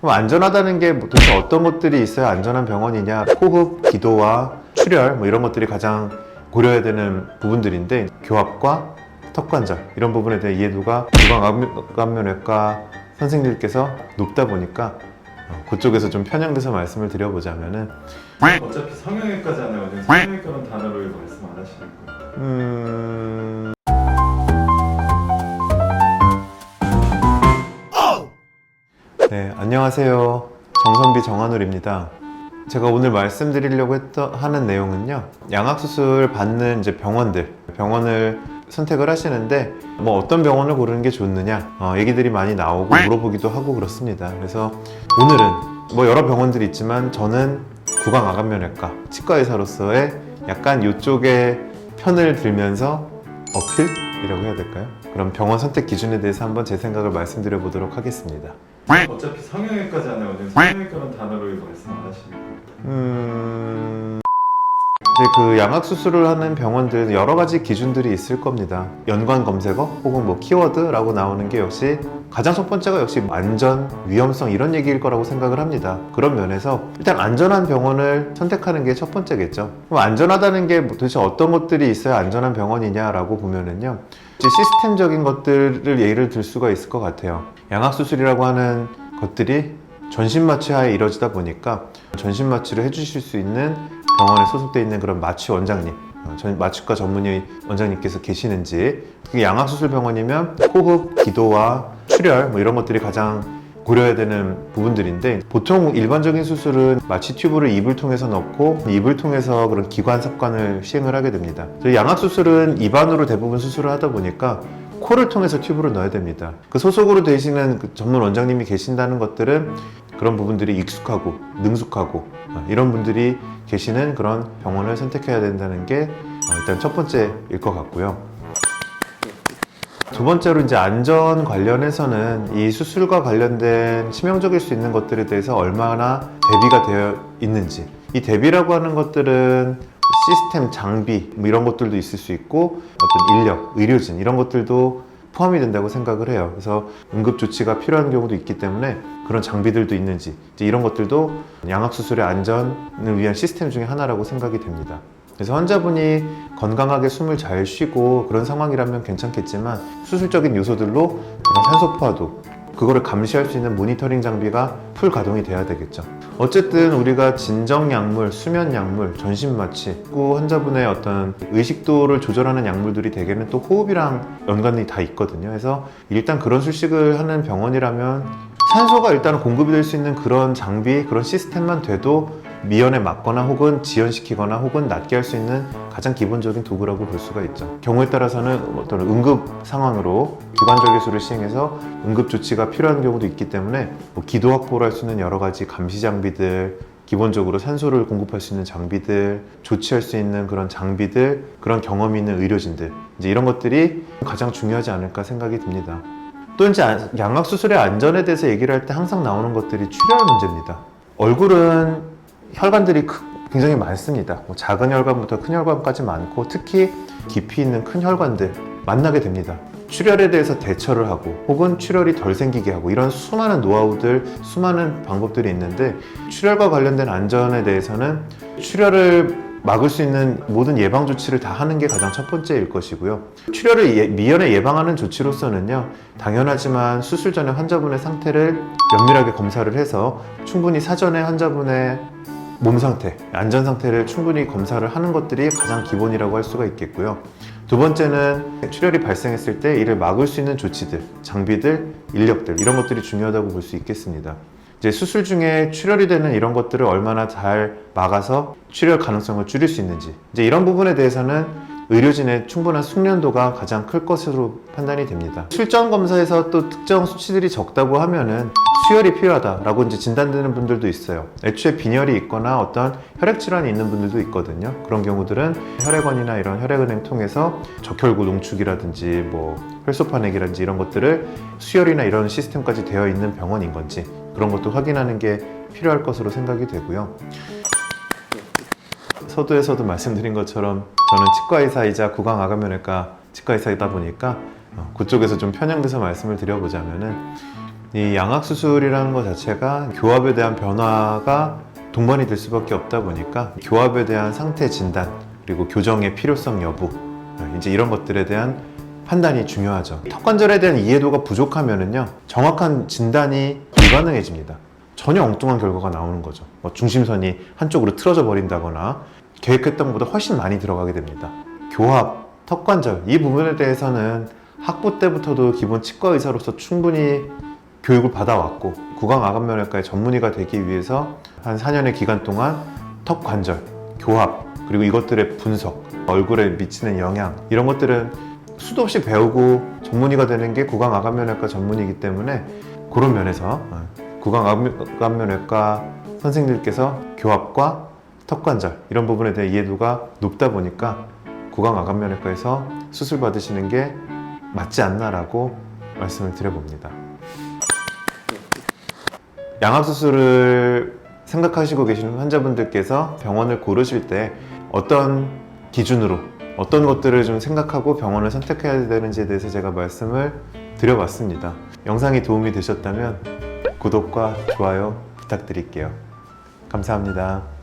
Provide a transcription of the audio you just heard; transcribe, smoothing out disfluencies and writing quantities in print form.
그럼 안전하다는 게 도대체 어떤 것들이 있어야 안전한 병원이냐? 호흡, 기도와 출혈 이런 것들이 가장 고려해야 되는 부분들인데, 교합과 턱관절 이런 부분에 대한 이해도가 구강암면외과 선생님들께서 높다 보니까 그쪽에서 좀 편향돼서 말씀을 드려보자면은, 어차피 성형외과잖아요. 성형외과는 단어를 말씀 안 하시는 거예요. 네, 안녕하세요. 정선비 정한울입니다. 제가 오늘 말씀드리려고 하는 내용은요, 양악수술 받는 이제 병원을 선택을 하시는데 어떤 병원을 고르는 게 좋느냐 얘기들이 많이 나오고 물어보기도 하고 그렇습니다. 그래서 오늘은 여러 병원들이 있지만 저는 구강암면외과 치과의사로서의 약간 이쪽에 편을 들면서 어필이라고 해야 될까요? 그럼 병원 선택 기준에 대해서 한번 제 생각을 말씀드려 보도록 하겠습니다. 어차피 성형외과잖아요. 성형외과는 단어를 말씀 안 하시는 거예요. 이제 그 양악수술을 하는 병원들은 여러 가지 기준들이 있을 겁니다. 연관 검색어 혹은 키워드라고 나오는 게 역시 가장 첫 번째가 역시 안전, 위험성 이런 얘기일 거라고 생각을 합니다. 그런 면에서 일단 안전한 병원을 선택하는 게 첫 번째겠죠. 그럼 안전하다는 게 도대체 어떤 것들이 있어야 안전한 병원이냐라고 보면은요, 시스템적인 것들을 예를 들 수가 있을 것 같아요. 양악수술이라고 하는 것들이 전신마취 하에 이루어지다 보니까 전신마취를 해주실 수 있는 병원에 소속되어 있는 그런 마취 원장님, 마취과 전문의 원장님께서 계시는지, 특히 양악수술 병원이면 호흡, 기도와 출혈 이런 것들이 가장 고려해야 되는 부분들인데, 보통 일반적인 수술은 마취 튜브를 입을 통해서 넣고 입을 통해서 그런 기관 삽관을 시행을 하게 됩니다. 양악수술은 입안으로 대부분 수술을 하다 보니까 코를 통해서 튜브를 넣어야 됩니다. 그 소속으로 되시는 그 전문 원장님이 계신다는 것들은 그런 부분들이 익숙하고 능숙하고 이런 분들이 계시는 그런 병원을 선택해야 된다는 게 일단 첫 번째일 것 같고요. 두 번째로 이제 안전 관련해서는 이 수술과 관련된 치명적일 수 있는 것들에 대해서 얼마나 대비가 되어 있는지, 이 대비라고 하는 것들은 시스템, 장비 이런 것들도 있을 수 있고 어떤 인력, 의료진 이런 것들도 포함이 된다고 생각을 해요. 그래서 응급조치가 필요한 경우도 있기 때문에 그런 장비들도 있는지, 이런 것들도 양악수술의 안전을 위한 시스템 중에 하나라고 생각이 됩니다. 그래서 환자분이 건강하게 숨을 잘 쉬고 그런 상황이라면 괜찮겠지만, 수술적인 요소들로 그런 산소 포화도, 그거를 감시할 수 있는 모니터링 장비가 풀 가동이 돼야 되겠죠. 어쨌든 우리가 진정약물, 수면약물, 전신마취, 또 환자분의 어떤 의식도를 조절하는 약물들이 대개는 또 호흡이랑 연관이 다 있거든요. 그래서 일단 그런 수식을 하는 병원이라면 산소가 일단 공급이 될 수 있는 그런 장비, 그런 시스템만 돼도 미연에 막거나 혹은 지연시키거나 혹은 낫게 할 수 있는 가장 기본적인 도구라고 볼 수가 있죠. 경우에 따라서는 어떤 응급 상황으로 기관절개술을 시행해서 응급조치가 필요한 경우도 있기 때문에 기도 확보를 할 수 있는 여러 가지 감시 장비들, 기본적으로 산소를 공급할 수 있는 장비들, 조치할 수 있는 그런 장비들, 그런 경험이 있는 의료진들, 이제 이런 것들이 가장 중요하지 않을까 생각이 듭니다. 또 이제 양악수술의 안전에 대해서 얘기를 할 때 항상 나오는 것들이 출혈 문제입니다. 얼굴은 혈관들이 굉장히 많습니다. 작은 혈관부터 큰 혈관까지 많고, 특히 깊이 있는 큰 혈관들 만나게 됩니다. 출혈에 대해서 대처를 하고 혹은 출혈이 덜 생기게 하고, 이런 수많은 노하우들, 수많은 방법들이 있는데, 출혈과 관련된 안전에 대해서는 출혈을 막을 수 있는 모든 예방 조치를 다 하는 게 가장 첫 번째일 것이고요. 출혈을 미연에 예방하는 조치로서는요, 당연하지만 수술 전에 환자분의 상태를 면밀하게 검사를 해서 충분히 사전에 환자분의 몸 상태, 안전 상태를 충분히 검사를 하는 것들이 가장 기본이라고 할 수가 있겠고요. 두 번째는 출혈이 발생했을 때 이를 막을 수 있는 조치들, 장비들, 인력들, 이런 것들이 중요하다고 볼 수 있겠습니다. 이제 수술 중에 출혈이 되는 이런 것들을 얼마나 잘 막아서 출혈 가능성을 줄일 수 있는지, 이제 이런 부분에 대해서는 의료진의 충분한 숙련도가 가장 클 것으로 판단이 됩니다. 출전 검사에서 또 특정 수치들이 적다고 하면은 수혈이 필요하다라고 이제 진단되는 분들도 있어요. 애초에 빈혈이 있거나 어떤 혈액 질환이 있는 분들도 있거든요. 그런 경우들은 혈액원이나 이런 혈액은행 통해서 적혈구 농축이라든지 혈소판액이라든지 이런 것들을 수혈이나 이런 시스템까지 되어 있는 병원인 건지, 그런 것도 확인하는 게 필요할 것으로 생각이 되고요. 서두에서도 말씀드린 것처럼 저는 치과의사이자 구강암면외과 치과의사이다 보니까 그쪽에서 좀 편향돼서 말씀을 드려보자면은, 이 양악수술이라는 것 자체가 교합에 대한 변화가 동반이 될 수밖에 없다 보니까 교합에 대한 상태 진단 그리고 교정의 필요성 여부 이제 이런 것들에 대한 판단이 중요하죠. 턱관절에 대한 이해도가 부족하면은요 정확한 진단이 불가능해집니다. 전혀 엉뚱한 결과가 나오는 거죠. 뭐 중심선이 한쪽으로 틀어져 버린다거나 계획했던 것보다 훨씬 많이 들어가게 됩니다. 교합, 턱관절 이 부분에 대해서는 학부 때부터도 기본 치과 의사로서 충분히 교육을 받아왔고 구강암면외과의 전문의가 되기 위해서 한 4년의 기간 동안 턱관절, 교합 그리고 이것들의 분석, 얼굴에 미치는 영향 이런 것들은 수도 없이 배우고 전문의가 되는 게 구강암면외과 전문의이기 때문에 그런 면에서 구강암면외과 선생님들께서 교합과 턱관절 이런 부분에 대한 이해도가 높다 보니까 구강암면외과에서 수술 받으시는 게 맞지 않나라고 말씀을 드려봅니다. 양악수술을 생각하시고 계시는 환자분들께서 병원을 고르실 때 어떤 기준으로 어떤 것들을 좀 생각하고 병원을 선택해야 되는지에 대해서 제가 말씀을 드려봤습니다. 영상이 도움이 되셨다면 구독과 좋아요 부탁드릴게요. 감사합니다.